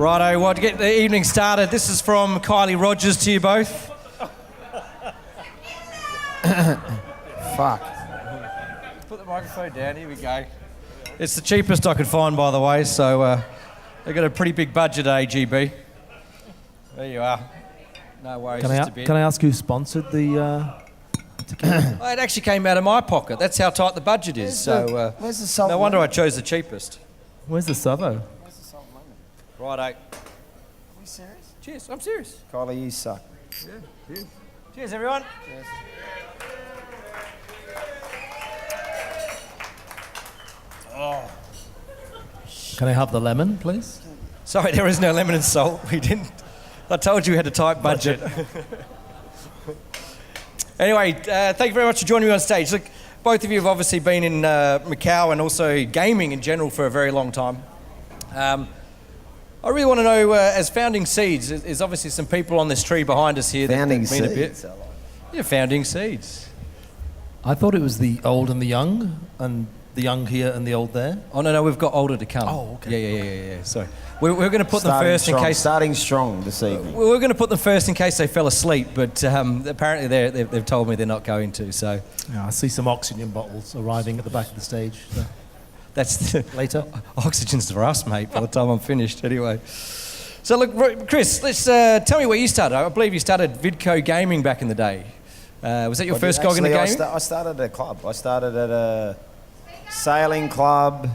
Righto, well, to get the evening started, this is from Kylie Rogers to you both. Fuck. Put the microphone down, here we go. It's the cheapest I could find, by the way, so they've got a pretty big budget at AGB. There you are. No worries, just a bit. Can I ask who sponsored the tequila? Well, it actually came out of my pocket. That's how tight the budget is. Where's the salt? No wonder I chose the cheapest. Where's the Savo? Where's the salt lemon? Righto. Are we serious? Cheers, I'm serious. Kylie, you suck. Yeah, cheers. Cheers, everyone. Cheers. Oh. Can I have the lemon, please? Sorry, there is no lemon and salt. We didn't. I told you we had a tight budget. Anyway, thank you very much for joining me on stage. Look, both of you have obviously been in Macau and also gaming in general for a very long time. I really want to know, as founding seeds, there's obviously some people on this tree behind us here Founding that mean a seeds. bit. Yeah, founding seeds. I thought it was the old and the young, and the young here and the old there. Oh, no, we've got older to come. Oh, okay. Yeah. Sorry. We're going to put them first in case... Starting strong this evening. We're going to put them first in case they fell asleep, but apparently they've told me they're not going to, so... Yeah, I see some oxygen bottles arriving at the back of the stage. So. That's Later. Oxygen's for us, mate, by the time I'm finished, anyway. So look, Chris, let's tell me where you started. I believe you started Vidco Gaming back in the day. Was that your first gog in the game? I started at a club. I started at a sailing club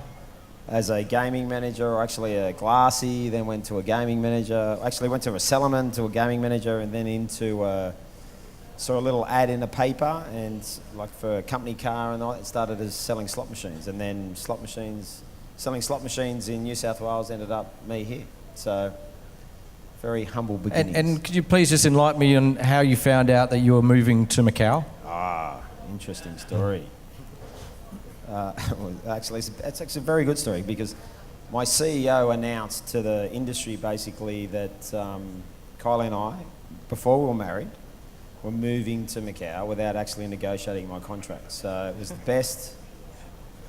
as a gaming manager, or actually a glassy, then went to a gaming manager. Actually went to a cellarman, to a gaming manager, and then into saw a little ad in a paper, and like for a company car, and I started as selling slot machines, and then selling slot machines in New South Wales ended up me here. So very humble beginnings. And could you please just enlighten me on how you found out that you were moving to Macau? Interesting story. Well, actually, it's actually a very good story, because my CEO announced to the industry basically that Kylie and I, before we were married, were moving to Macau without actually negotiating my contract. So it was the best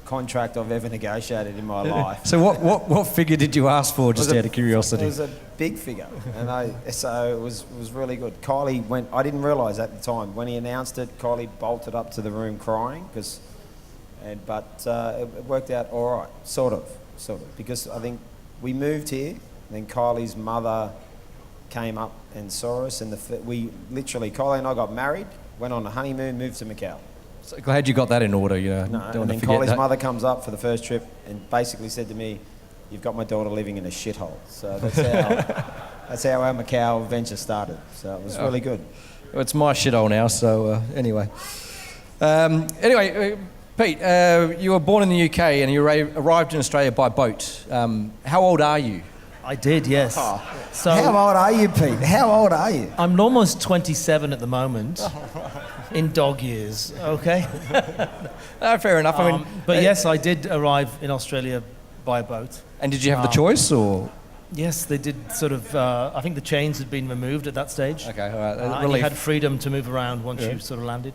contract I've ever negotiated in my life. So what figure did you ask for, just out of curiosity? It was a big figure, and so it was really good. Kylie went. I didn't realise at the time when he announced it. Kylie bolted up to the room crying but it worked out all right, sort of, because I think we moved here, and then Kylie's mother came up and saw us, and Kylie and I got married, went on a honeymoon, moved to Macau. So glad you got that in order, you know. No, don't and want then to forget Kylie's that. mother comes up for the first trip and basically said to me, "You've got my daughter living in a shithole." So that's how our Macau venture started. So it was really good. Well, it's my shithole now, so anyway. Pete, you were born in the UK and you arrived in Australia by boat. How old are you? I did, yes. So How old are you, Pete? How old are you? I'm almost 27 at the moment, in dog years, okay? Fair enough. I mean, but yes, I did arrive in Australia by boat. And did you have the choice, or...? Yes, they did sort of, I think the chains had been removed at that stage. Okay, all right. And you had freedom to move around once you sort of landed.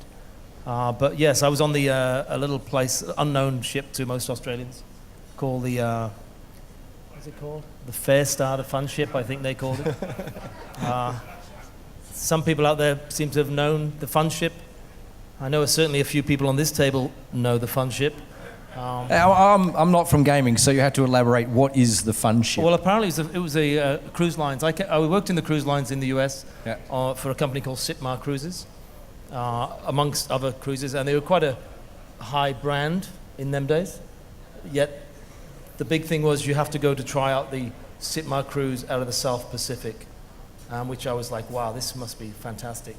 But yes, I was on the a little place, unknown ship to most Australians, called the, what's it called? The Fair Starter Fun Ship, I think they called it. Some people out there seem to have known the Fun Ship. I know certainly a few people on this table know the Fun Ship. I'm not from gaming, so you have to elaborate. What is the Fun Ship? Well, apparently it was a cruise lines. I worked in the cruise lines in the US for a company called Sitmar Cruises, amongst other cruises, and they were quite a high brand in them days. Yet the big thing was you have to go to try out the Sitmar cruise out of the South Pacific, which I was like, wow, this must be fantastic.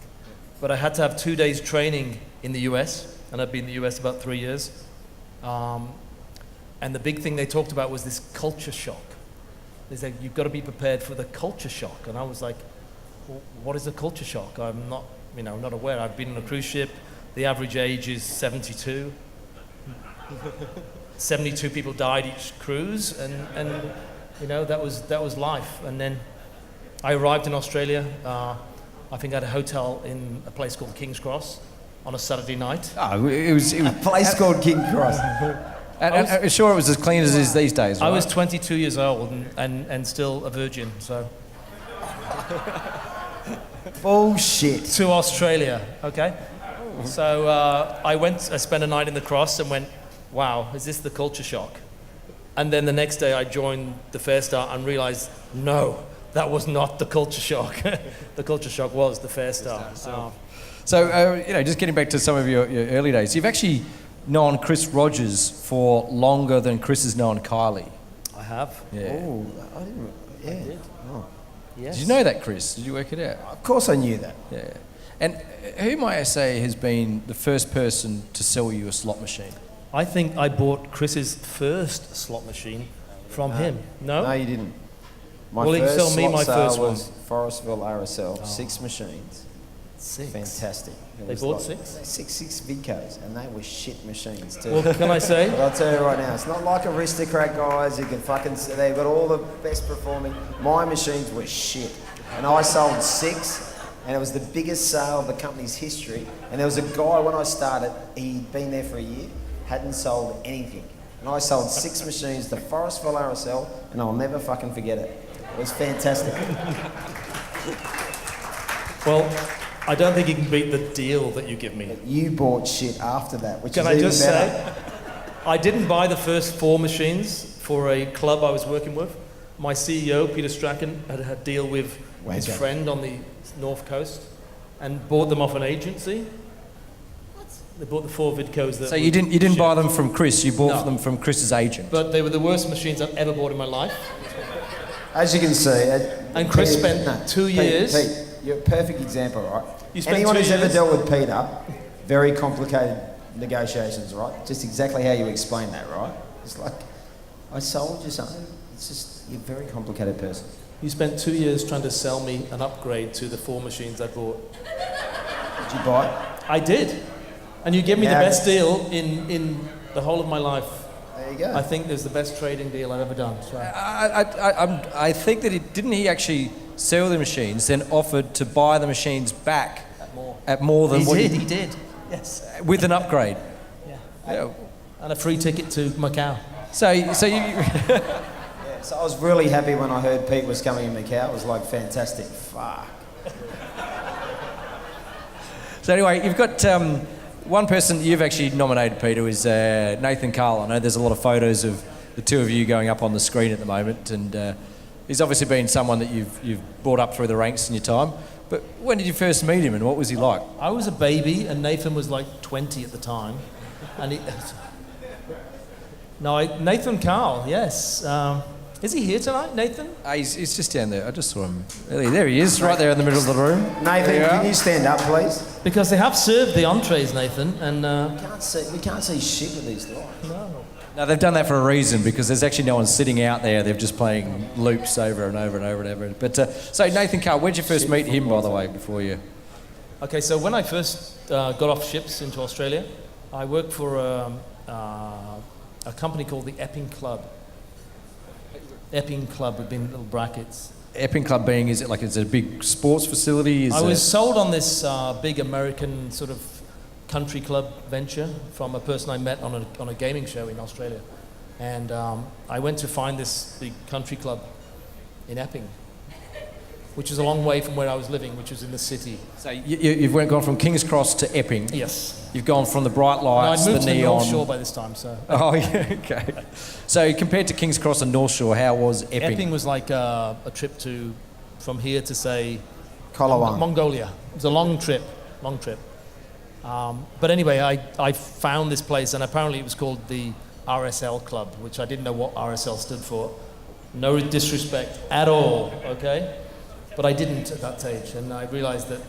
But I had to have 2 days training in the US, and I've been in the US about 3 years. And the big thing they talked about was this culture shock. They said, you've got to be prepared for the culture shock. And I was like, well, what is a culture shock? I'm not, not aware. I've been on a cruise ship. The average age is 72. 72 people died each cruise, and that was life. And then I arrived in Australia. I think I had a hotel in a place called King's Cross on a Saturday night. Oh, it was A place called King Cross. And sure, it was as clean as it is these days, right? I was 22 years old and still a virgin, so. Bullshit. To Australia, okay? So I spent a night in the Cross and went, wow, is this the culture shock? And then the next day I joined the Fair Start and realized, no, that was not the culture shock. The culture shock was the Fair Start. So, just getting back to some of your early days, you've actually known Chris Rogers for longer than Chris has known Kylie. I have. Yeah. Oh, I didn't. Yeah. I did. Oh. Yes. Did you know that, Chris? Did you work it out? Of course I knew that. Yeah. And who might I say has been the first person to sell you a slot machine? I think I bought Chris's first slot machine from him. No? No, you didn't. My Well, he first sold me slot my sale first one. was Forestville RSL, 6 machines. 6. Fantastic. It They was bought like 6? six Vicos, and they were shit machines too. Well, can I say? But I'll tell you right now, it's not like aristocrat guys who can fucking. They've got all the best performing. My machines were shit, and I sold 6, and it was the biggest sale of the company's history. And there was a guy when I started, he'd been there for a year, hadn't sold anything, and I sold 6 machines to Forestville RSL, and I'll never fucking forget it. It was fantastic. Well, I don't think you can beat the deal that you give me. You bought shit after that, which Can is I even just better. say, I didn't buy the first 4 machines for a club I was working with. My CEO, Peter Strachan, had a deal with his Wanker. friend on the North Coast and bought them off an agency. They bought the 4 Vidcos that So you didn't shipped. buy them from Chris, you bought No. them from Chris's agent. But they were the worst machines I've ever bought in my life. As you can see, And Chris spent 2 years. Pete, you're a perfect example, right? You spent Anyone 2 who's ever years? dealt with Peter, very complicated negotiations, right? Just exactly how you explain that, right? It's like, I sold you something. It's just, you're a very complicated person. You spent 2 years trying to sell me an upgrade to the 4 machines I bought. Did you buy it? I did. And you gave me the Yeah. best deal in the whole of my life. There you go. I think there's the best trading deal I've ever done. So. I think that didn't he actually sell the machines, then offered to buy the machines back at more than what He did. Yes. with an upgrade. Yeah. And a free ticket to Macau. So you Yeah, so I was really happy when I heard Pete was coming in Macau. It was like, fantastic. Fuck. so anyway, you've got one person that you've actually nominated, Peter, is Nathan Carl. I know there's a lot of photos of the two of you going up on the screen at the moment, and he's obviously been someone that you've brought up through the ranks in your time. But when did you first meet him, and what was he like? I was a baby, and Nathan was like 20 at the time. And Nathan Carl, yes. Is he here tonight, Nathan? He's just down there. I just saw him earlier. There he is, right there in the middle of the room. Nathan, There you can are. you stand up, please? Because they have served the entrees, Nathan, and We can't see shit with these lights. No, they've done that for a reason, because there's actually no one sitting out there. They're just playing loops over and over and over and over. But so Nathan Carl, where'd you first meet him, by the way, before you? Okay, so when I first got off ships into Australia, I worked for a company called the Epping Club. Epping Club would be in little brackets. Epping Club being, is it a big sports facility? I was sold on this big American sort of country club venture from a person I met on a gaming show in Australia. And I went to find this big country club in Epping, which is a long way from where I was living, which was in the city. So you've gone from King's Cross to Epping. Yes. You've gone from the bright And lights, I'd moved the to the neon. North Shore by this time, so. Oh, yeah, okay. So compared to King's Cross and North Shore, how was Epping? Epping was like a trip from here to, say, Kolawang. Mongolia. It was a long trip. But anyway, I found this place, and apparently it was called the RSL Club, which I didn't know what RSL stood for. No disrespect at all, okay? But I didn't at that stage, and I realized that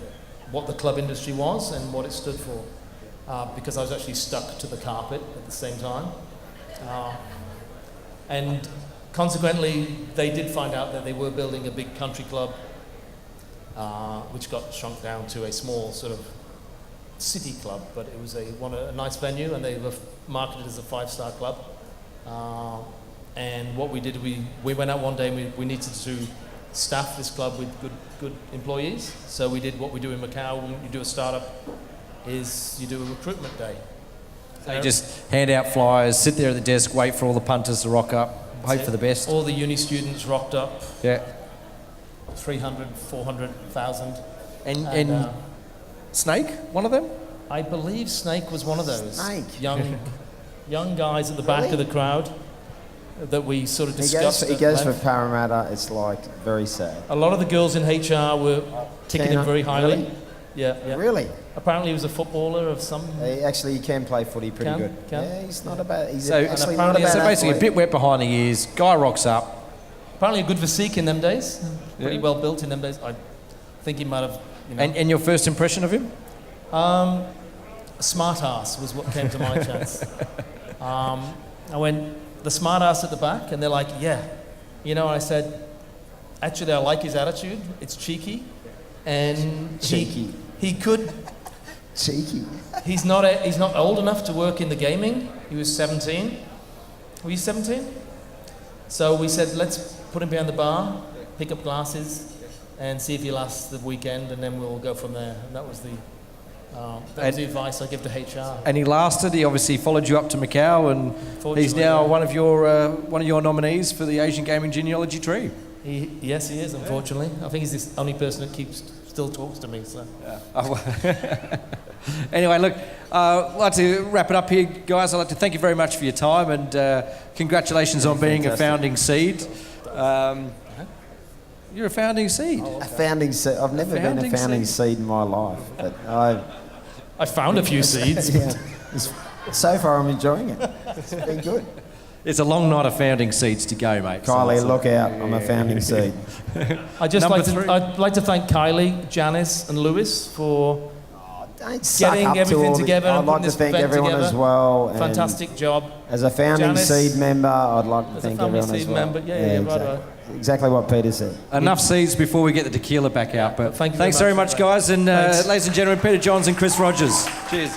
what the club industry was and what it stood for, because I was actually stuck to the carpet at the same time. And consequently, they did find out that they were building a big country club, which got shrunk down to a small sort of city club, but it was a nice venue, and they were marketed as a 5-star club. And what we did, we went out one day and we needed to staff this club with good employees. So we did what we do in Macau when you do a startup, is you do a recruitment day. They just hand out flyers, sit there at the desk, wait for all the punters to rock up, hope for the best. All the uni students rocked up. Yeah. 300, 400,000. And Snake, one of them? I believe Snake was one of those. Snake. Young guys at the back of the crowd that we sort of discussed. He goes for Parramatta. It's like very sad. A lot of the girls in HR were ticking him very highly. Really? Yeah. Really? Apparently he was a footballer of some... He can play footy pretty good. Can? Yeah, he's not a bad... He's So, actually not a bad so basically athlete. a bit wet behind the ears, guy rocks up. Apparently a good physique in them days. Pretty well built in them days. I think he might have... You know, And your first impression of him? smart ass was what came to my chance. I went, the smart ass at the back, and they're like, yeah. You know, I said, actually, I like his attitude. It's cheeky. And Cheeky. he could... Cheeky. He's not old enough to work in the gaming. He was 17. Were you 17? So we said, let's put him behind the bar, pick up glasses, and see if he lasts the weekend, and then we'll go from there. And that was the advice I give to HR. And he lasted. He obviously followed you up to Macau, and he's now one of your nominees for the Asian Gaming Genealogy Tree. Yes, he is. Unfortunately, I think he's the only person that still talks to me. So. Anyway, look, I'd like to wrap it up here, guys. I'd like to thank you very much for your time, and congratulations on being a founding seed. You're a founding seed. A founding seed. I've never been a founding seed in my life, but I found a few seeds. Yeah. So far, I'm enjoying it. It's been good. It's a long night of founding seeds to go, mate. Kylie, look out. I'm a founding seed. I'd like to thank Kylie, Janice, and Lewis for Getting everything together. I'd like to thank everyone as well. Fantastic job. As a founding Janice, seed member, I'd like to thank everyone as well. Member. Yeah, exactly. right. Exactly what Peter said. Enough seeds before we get the tequila back out. But Thanks very much, guys. And Thanks. ladies and gentlemen, Peter Johns and Chris Rogers. Cheers.